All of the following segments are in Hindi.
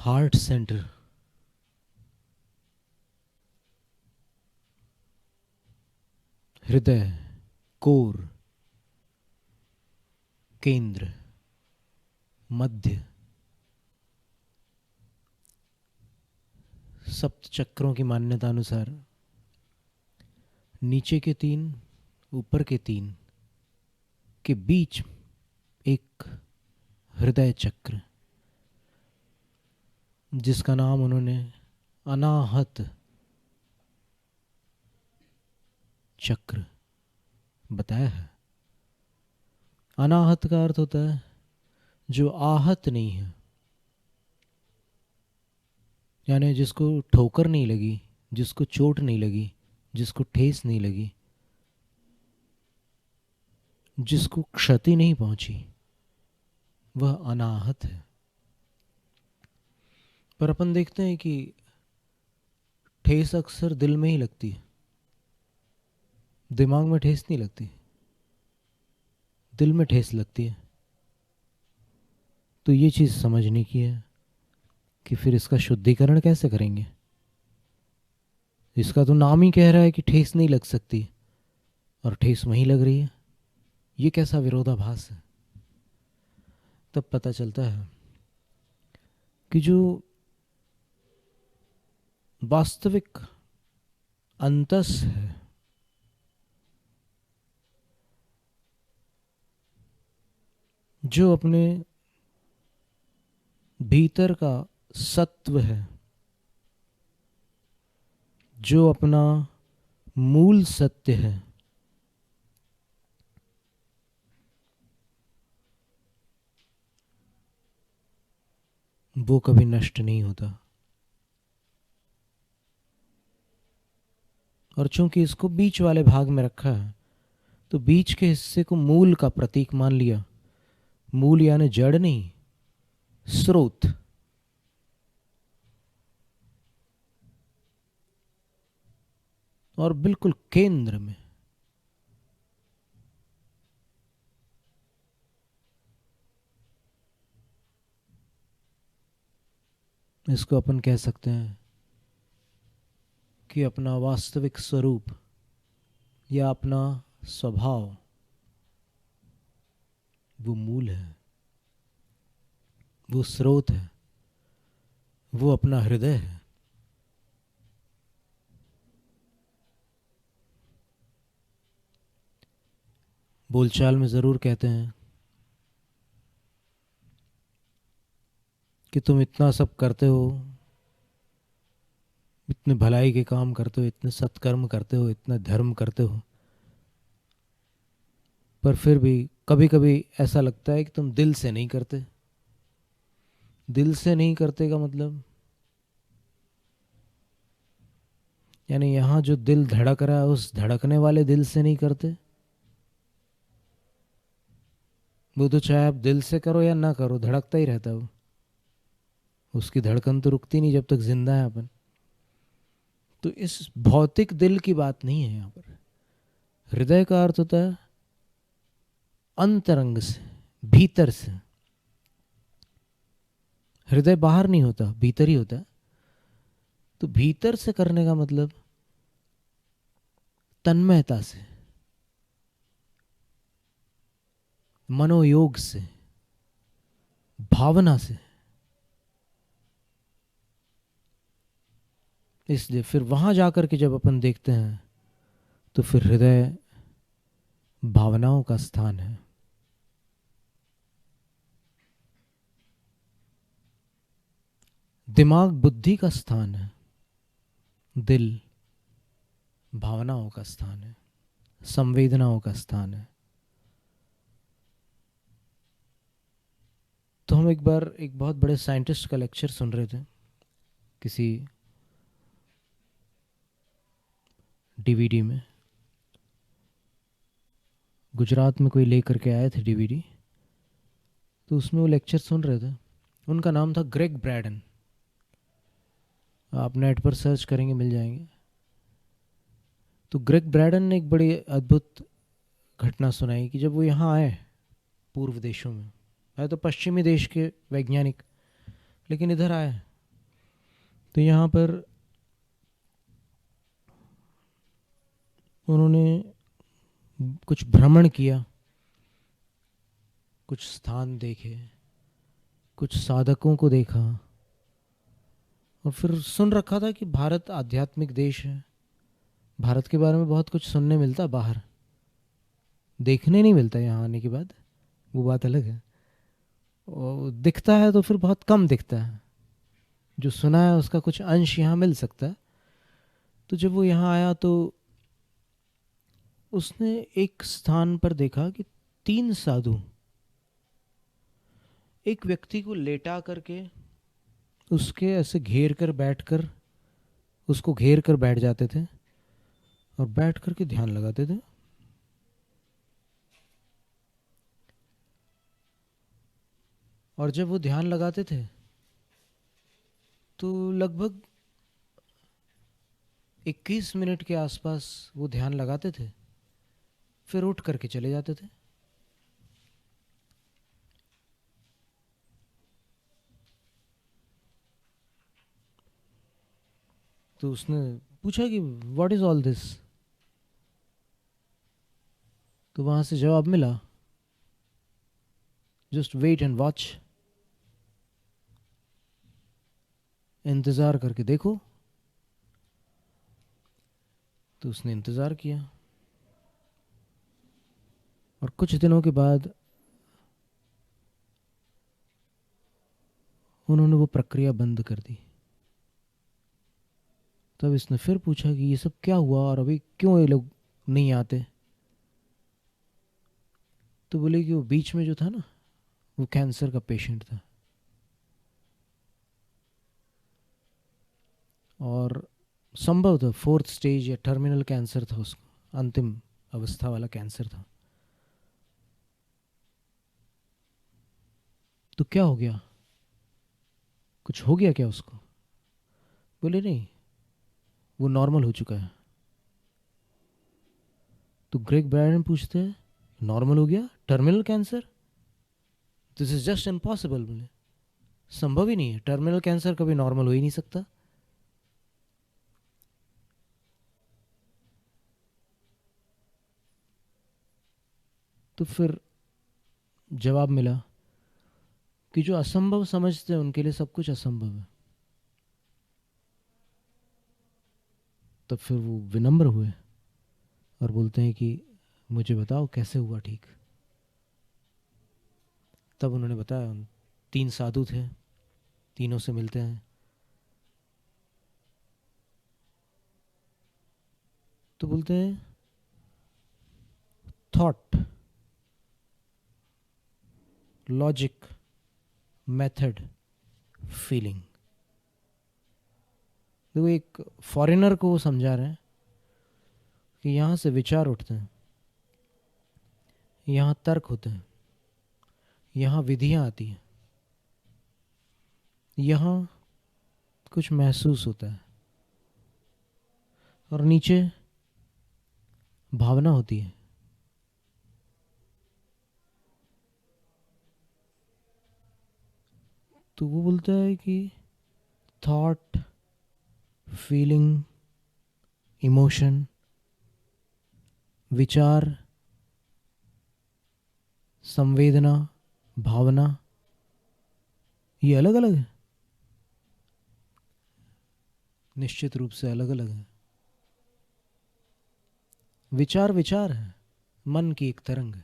हार्ट सेंटर, हृदय, कोर, केंद्र, मध्य, सप्त चक्रों की मान्यता अनुसार नीचे के 3, ऊपर के 3 के बीच एक हृदय चक्र, जिसका नाम उन्होंने अनाहत चक्र बताया है। अनाहत का अर्थ होता है जो आहत नहीं है, यानी जिसको ठोकर नहीं लगी, जिसको चोट नहीं लगी, जिसको ठेस नहीं लगी, जिसको क्षति नहीं पहुंची, वह अनाहत है। पर अपन देखते हैं कि ठेस अक्सर दिल में ही लगती है, दिमाग में ठेस नहीं लगती, दिल में ठेस लगती है। तो ये चीज़ समझने की है कि फिर इसका शुद्धिकरण कैसे करेंगे। इसका तो नाम ही कह रहा है कि ठेस नहीं लग सकती और ठेस वहीं लग रही है। ये कैसा विरोधाभास है। तब पता चलता है कि जो वास्तविक अंतस है, जो अपने भीतर का सत्व है, जो अपना मूल सत्य है, वो कभी नष्ट नहीं होता। और चूंकि इसको बीच वाले भाग में रखा है, तो बीच के हिस्से को मूल का प्रतीक मान लिया। मूल यानी जड़ नहीं, स्रोत। और बिल्कुल केंद्र में इसको अपन कह सकते हैं कि अपना वास्तविक स्वरूप या अपना स्वभाव वो मूल है, वो स्रोत है, वो अपना हृदय है। बोलचाल में जरूर कहते हैं कि तुम इतना सब करते हो, इतने भलाई के काम करते हो, इतने सत्कर्म करते हो, इतना धर्म करते हो, पर फिर भी कभी कभी ऐसा लगता है कि तुम दिल से नहीं करते। दिल से नहीं करते का मतलब यानी यहाँ जो दिल धड़क रहा है उस धड़कने वाले दिल से नहीं करते। वो तो चाहे आप दिल से करो या ना करो, धड़कता ही रहता है वो। उसकी धड़कन तो रुकती नहीं जब तक जिंदा है अपन। तो इस भौतिक दिल की बात नहीं है यहाँ पर। हृदय का अर्थ होता है अंतरंग से, भीतर से। हृदय बाहर नहीं होता, भीतर ही होता है। तो भीतर से करने का मतलब तन्मयता से, मनोयोग से, भावना से। इसलिए फिर वहां जाकर के जब अपन देखते हैं तो फिर हृदय भावनाओं का स्थान है। दिमाग बुद्धि का स्थान है, दिल भावनाओं का स्थान है, संवेदनाओं का स्थान है। तो हम एक बार एक बहुत बड़े साइंटिस्ट का लेक्चर सुन रहे थे, किसी डीवीडी में। गुजरात में कोई लेकर के आए थे डीवीडी, तो उसमें वो लेक्चर सुन रहे थे। उनका नाम था ग्रेग ब्रैडन। आप नेट पर सर्च करेंगे मिल जाएंगे। तो ग्रेग ब्रैडन ने एक बड़ी अद्भुत घटना सुनाई कि जब वो यहाँ आए पूर्व देशों में, आए तो पश्चिमी देश के वैज्ञानिक, लेकिन इधर आए तो यहाँ पर उन्होंने कुछ भ्रमण किया, कुछ स्थान देखे, कुछ साधकों को देखा, और फिर सुन रखा था कि भारत आध्यात्मिक देश है, भारत के बारे में बहुत कुछ सुनने मिलता, बाहर देखने नहीं मिलता यहाँ आने के बाद, वो बात अलग है। और दिखता है तो फिर बहुत कम दिखता है, जो सुना है उसका कुछ अंश यहाँ मिल सकता है। तो जब वो यहाँ आया तो उसने एक स्थान पर देखा कि 3 साधु एक व्यक्ति को लेटा करके उसके ऐसे घेर कर बैठकर, उसको घेर कर बैठ जाते थे और बैठ करके ध्यान लगाते थे। और जब वो ध्यान लगाते थे तो लगभग 21 मिनट के आसपास वो ध्यान लगाते थे, फिर उठ करके चले जाते थे। तो उसने पूछा कि व्हाट इज ऑल दिस। तो वहां से जवाब मिला, जस्ट वेट एंड वॉच, इंतजार करके देखो। तो उसने इंतजार किया और कुछ दिनों के बाद उन्होंने वो प्रक्रिया बंद कर दी। तब इसने फिर पूछा कि ये सब क्या हुआ और अभी क्यों ये लोग नहीं आते। तो बोले कि वो बीच में जो था ना, वो कैंसर का पेशेंट था और संभव था 4th स्टेज या टर्मिनल कैंसर था, उसको अंतिम अवस्था वाला कैंसर था। तो क्या हो गया, कुछ हो गया क्या उसको। बोले नहीं, वो नॉर्मल हो चुका है। तो ग्रेग ब्रायन पूछते हैं, नॉर्मल हो गया, terminal cancer, this is just impossible. बोले संभव ही नहीं है, टर्मिनल कैंसर कभी नॉर्मल हो ही नहीं सकता। तो फिर जवाब मिला कि जो असंभव समझते हैं उनके लिए सब कुछ असंभव है। तब फिर वो विनम्र हुए और बोलते हैं कि मुझे बताओ कैसे हुआ ठीक। तब उन्होंने बताया, 3 साधु थे, तीनों से मिलते हैं। तो बोलते हैं थॉट, लॉजिक, मेथड, फीलिंग। देखो एक फॉरेनर को वो समझा रहे हैं कि यहाँ से विचार उठते हैं, यहाँ तर्क होते हैं, यहाँ विधियाँ आती हैं, यहाँ कुछ महसूस होता है, और नीचे भावना होती है। तो वो बोलता है कि थॉट, फीलिंग, इमोशन, विचार, संवेदना, भावना, ये अलग अलग है, निश्चित रूप से अलग अलग है। विचार विचार है, मन की एक तरंग है।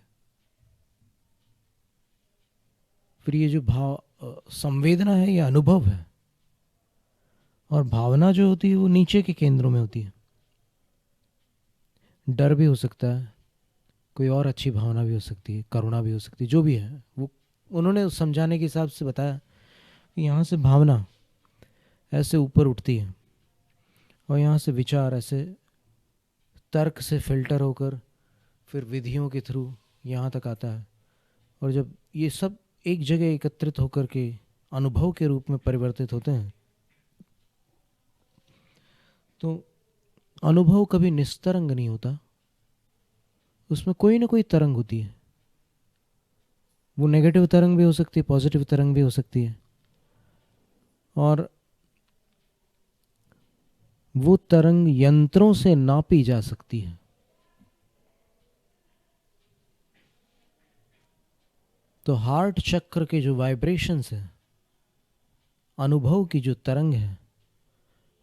फिर ये जो संवेदना है, ये अनुभव है, और भावना जो होती है वो नीचे के केंद्रों में होती है। डर भी हो सकता है, कोई और अच्छी भावना भी हो सकती है, करुणा भी हो सकती है, जो भी है वो उन्होंने समझाने के हिसाब से बताया कि यहाँ से भावना ऐसे ऊपर उठती है और यहाँ से विचार ऐसे तर्क से फिल्टर होकर फिर विधियों के थ्रू यहाँ तक आता है। और जब ये सब एक जगह एकत्रित होकर के अनुभव के रूप में परिवर्तित होते हैं, तो अनुभव कभी निस्तरंग नहीं होता, उसमें कोई ना कोई तरंग होती है। वो नेगेटिव तरंग भी हो सकती है, पॉजिटिव तरंग भी हो सकती है। और वो तरंग यंत्रों से नापी जा सकती है। तो हार्ट चक्र के जो वाइब्रेशंस है, अनुभव की जो तरंग है,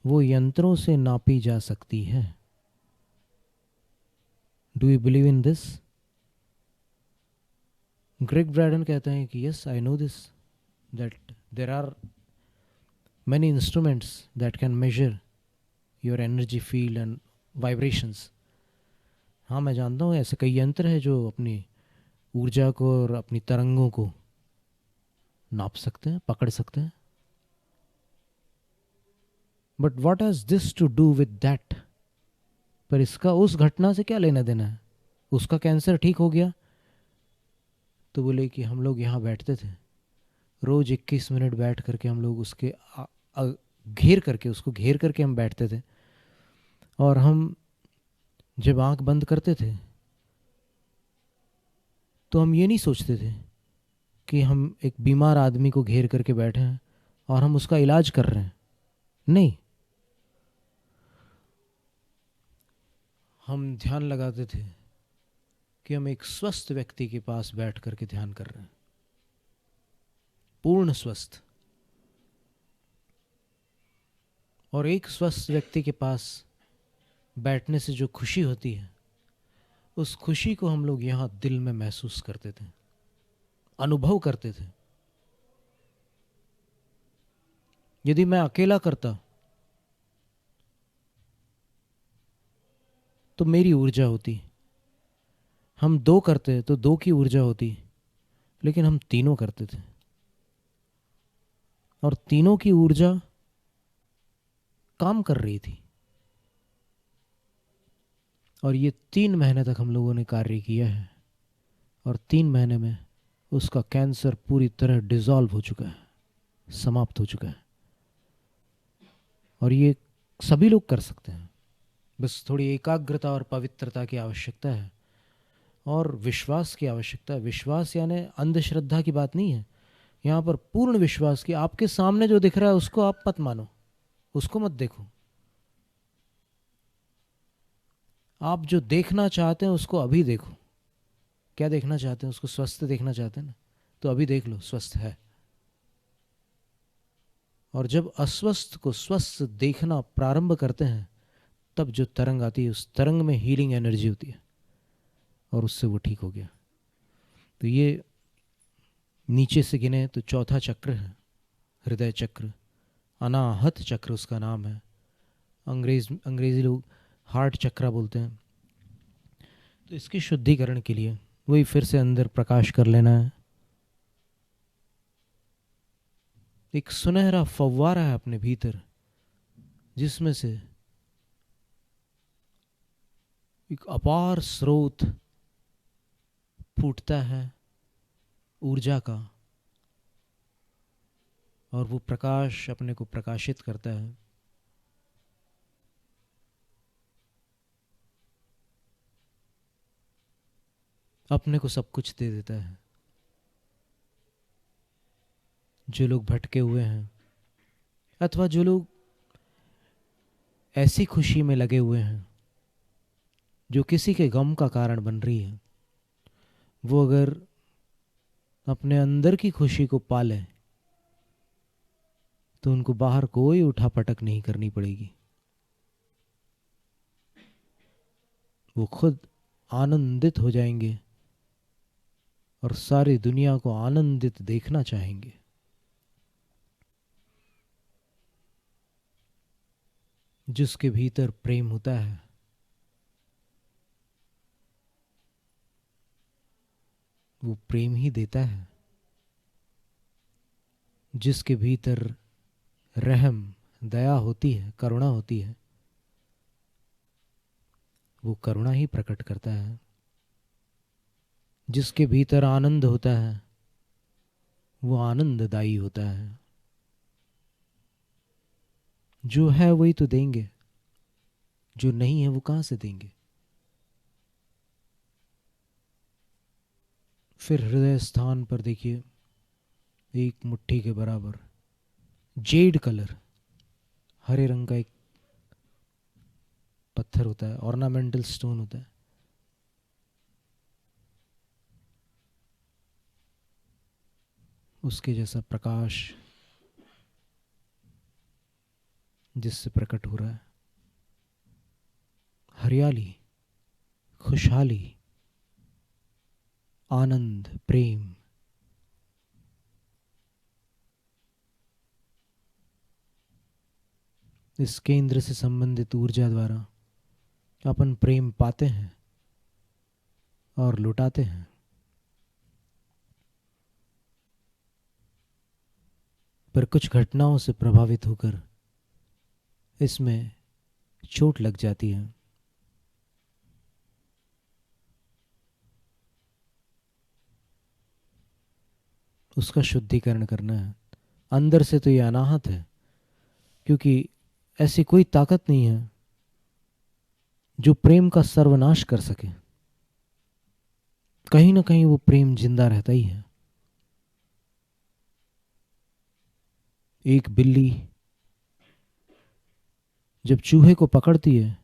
वो यंत्रों से नापी जा सकती है। Do you believe in this? Gregg Braden कहते हैं कि yes, I know this, that there are many instruments that can measure your energy field and vibrations. हाँ, मैं जानता हूँ ऐसे कई यंत्र हैं जो अपनी ऊर्जा को और अपनी तरंगों को नाप सकते हैं, पकड़ सकते हैं। But what has this to do with that? पर इसका उस घटना से क्या लेना देना है? उसका कैंसर ठीक हो गया तो बोले कि हम लोग यहाँ बैठते थे, रोज 21 मिनट बैठ करके हम लोग उसके उसको घेर करके हम बैठते थे, और हम जब आंख बंद करते थे तो हम ये नहीं सोचते थे कि हम एक बीमार आदमी को घेर करके बैठे हैं और हम उसका इलाज कर रहे हैं। नहीं, हम ध्यान लगाते थे कि हम एक स्वस्थ व्यक्ति के पास बैठ करके ध्यान कर रहे हैं, पूर्ण स्वस्थ। और एक स्वस्थ व्यक्ति के पास बैठने से जो खुशी होती है, उस खुशी को हम लोग यहाँ दिल में महसूस करते थे, अनुभव करते थे। यदि मैं अकेला करता तो मेरी ऊर्जा होती, हम दो करते तो दो की ऊर्जा होती, लेकिन हम तीनों करते थे और तीनों की ऊर्जा काम कर रही थी। और ये 3 महीने तक हम लोगों ने कार्य किया है, और 3 महीने में उसका कैंसर पूरी तरह डिसॉल्व हो चुका है, समाप्त हो चुका है। और ये सभी लोग कर सकते हैं, बस थोड़ी एकाग्रता और पवित्रता की आवश्यकता है और विश्वास की आवश्यकता है। विश्वास यानी अंधश्रद्धा की बात नहीं है, यहाँ पर पूर्ण विश्वास की। आपके सामने जो दिख रहा है उसको आप मत मानो, उसको मत देखो। आप जो देखना चाहते हैं उसको अभी देखो। क्या देखना चाहते हैं? उसको स्वस्थ देखना चाहते हैं ना, तो अभी देख लो, स्वस्थ है। और जब अस्वस्थ को स्वस्थ देखना प्रारंभ करते हैं, तब जो तरंग आती है, उस तरंग में हीलिंग एनर्जी होती है और उससे वो ठीक हो गया। तो ये नीचे से गिने तो चौथा चक्र है, हृदय चक्र, अनाहत चक्र उसका नाम है। अंग्रेजी लोग हार्ट चक्र बोलते हैं। तो इसकी शुद्धिकरण के लिए वही फिर से अंदर प्रकाश कर लेना है। एक सुनहरा फव्वारा है अपने भीतर, जिसमें से एक अपार स्रोत फूटता है ऊर्जा का, और वो प्रकाश अपने को प्रकाशित करता है। अपने को सब कुछ दे देता है। जो लोग भटके हुए हैं, अथवा जो लोग ऐसी खुशी में लगे हुए हैं जो किसी के गम का कारण बन रही है, वो अगर अपने अंदर की खुशी को पाले तो उनको बाहर कोई उठापटक नहीं करनी पड़ेगी। वो खुद आनंदित हो जाएंगे और सारी दुनिया को आनंदित देखना चाहेंगे। जिसके भीतर प्रेम होता है, वो प्रेम ही देता है। जिसके भीतर रहम, दया होती है, करुणा होती है, वो करुणा ही प्रकट करता है। जिसके भीतर आनंद होता है, वो आनंददायी होता है। जो है वही तो देंगे, जो नहीं है वो कहां से देंगे? फिर हृदय स्थान पर देखिए, एक मुट्ठी के बराबर जेड कलर, हरे रंग का एक पत्थर होता है, ऑर्नामेंटल स्टोन होता है, उसके जैसा प्रकाश जिससे प्रकट हो रहा है। हरियाली, खुशहाली, आनंद, प्रेम, इस केंद्र से संबंधित ऊर्जा द्वारा अपन प्रेम पाते हैं और लुटाते हैं। पर कुछ घटनाओं से प्रभावित होकर इसमें चोट लग जाती है। उसका शुद्धिकरण करना है। अंदर से तो ये अनाहत है, क्योंकि ऐसी कोई ताकत नहीं है जो प्रेम का सर्वनाश कर सके। कहीं ना कहीं वो प्रेम जिंदा रहता ही है। एक बिल्ली जब चूहे को पकड़ती है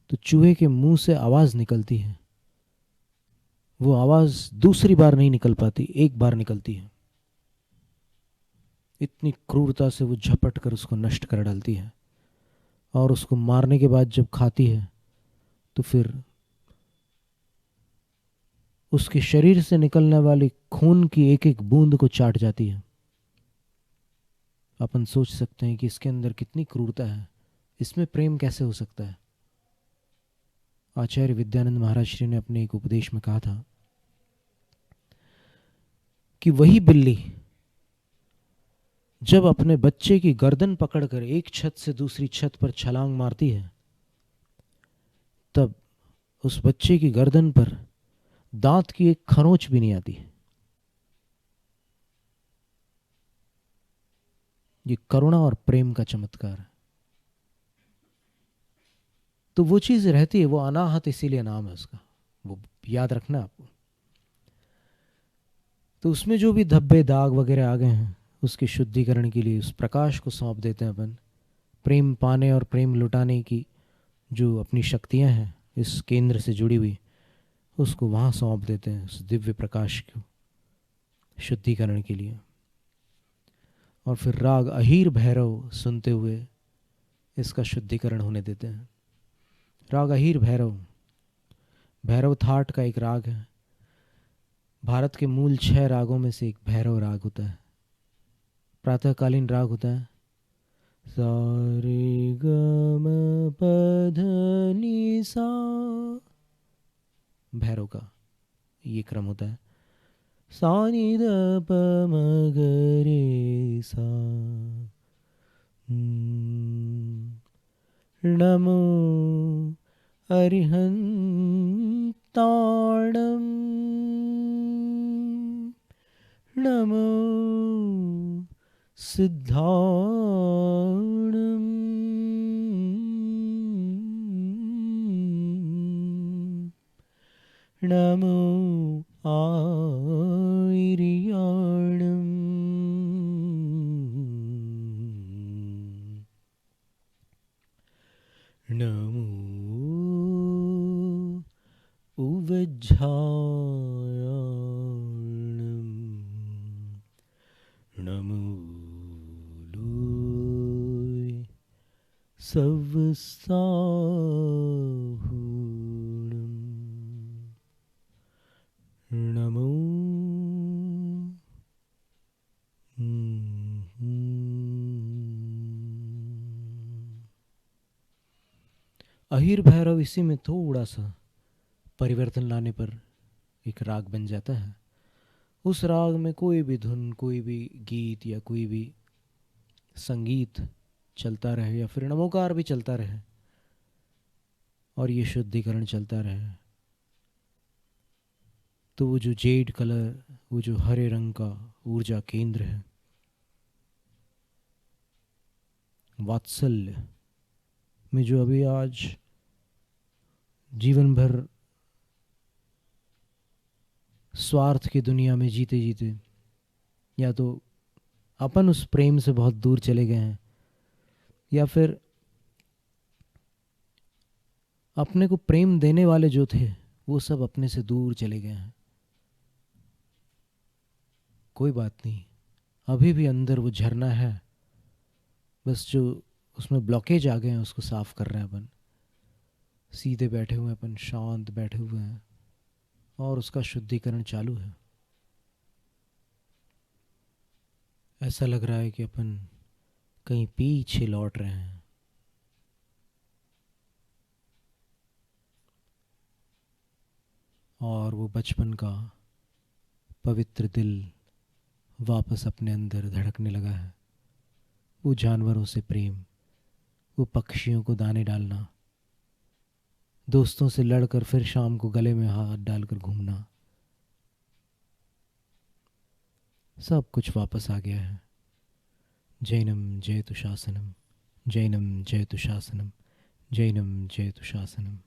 तो चूहे के मुंह से आवाज निकलती है। वो आवाज दूसरी बार नहीं निकल पाती, एक बार निकलती है। इतनी क्रूरता से वो झपट कर उसको नष्ट कर डालती है। और उसको मारने के बाद जब खाती है तो फिर उसके शरीर से निकलने वाली खून की एक एक बूंद को चाट जाती है। अपन सोच सकते हैं कि इसके अंदर कितनी क्रूरता है, इसमें प्रेम कैसे हो सकता है। आचार्य विद्यानंद महाराज श्री ने अपने एक उपदेश में कहा था कि वही बिल्ली जब अपने बच्चे की गर्दन पकड़कर एक छत से दूसरी छत पर छलांग मारती है, तब उस बच्चे की गर्दन पर दांत की एक खरोंच भी नहीं आती। ये करुणा और प्रेम का चमत्कार है। तो वो चीज रहती है, वो अनाहत, इसीलिए नाम है उसका, वो याद रखना आपको। तो उसमें जो भी धब्बे दाग वगैरह आ गए हैं, उसके शुद्धिकरण के लिए उस प्रकाश को सौंप देते हैं अपन। प्रेम पाने और प्रेम लुटाने की जो अपनी शक्तियां हैं इस केंद्र से जुड़ी हुई, उसको वहाँ सौंप देते हैं, उस दिव्य प्रकाश को शुद्धिकरण के लिए। और फिर राग अहीर भैरव सुनते हुए इसका शुद्धिकरण होने देते हैं। राग अहीर भैरव, भैरव थाट का एक राग है। भारत के मूल 6 रागों में से एक भैरव राग होता है। प्रातःकालीन राग होता है। सा रे ग म प ध नि सा, भैरव का ये क्रम होता है। सा नि द प म ग रे सा। नमो अरिहंताणं नमो सिद्धाणं नमो आर्याणं नमो उवज्झायाणं नमो लोय सवसाहूणं नमो अहीर भैरव इसी में थोड़ा सा परिवर्तन लाने पर एक राग बन जाता है। उस राग में कोई भी धुन, कोई भी गीत या कोई भी संगीत चलता रहे या फिर नमोकार भी चलता रहे और ये शुद्धिकरण चलता रहे, तो वो जो जेड कलर, वो जो हरे रंग का ऊर्जा केंद्र है, वात्सल्य में जो अभी आज जीवन भर स्वार्थ की दुनिया में जीते जीते या तो अपन उस प्रेम से बहुत दूर चले गए हैं, या फिर अपने को प्रेम देने वाले जो थे वो सब अपने से दूर चले गए हैं। कोई बात नहीं, अभी भी अंदर वो झरना है, बस जो उसमें ब्लॉकेज आ गए हैं उसको साफ कर रहे हैं अपन। सीधे बैठे हुए हैं अपन, शांत बैठे हुए हैं, और उसका शुद्धिकरण चालू है। ऐसा लग रहा है कि अपन कहीं पीछे लौट रहे हैं। और वो बचपन का पवित्र दिल वापस अपने अंदर धड़कने लगा है। वो जानवरों से प्रेम, वो पक्षियों को दाने डालना, दोस्तों से लड़कर फिर शाम को गले में हाथ डालकर घूमना, सब कुछ वापस आ गया है। जैनम जयतु शासनम, जैनम जयतु शासनम, जैनम जयतु शासनम।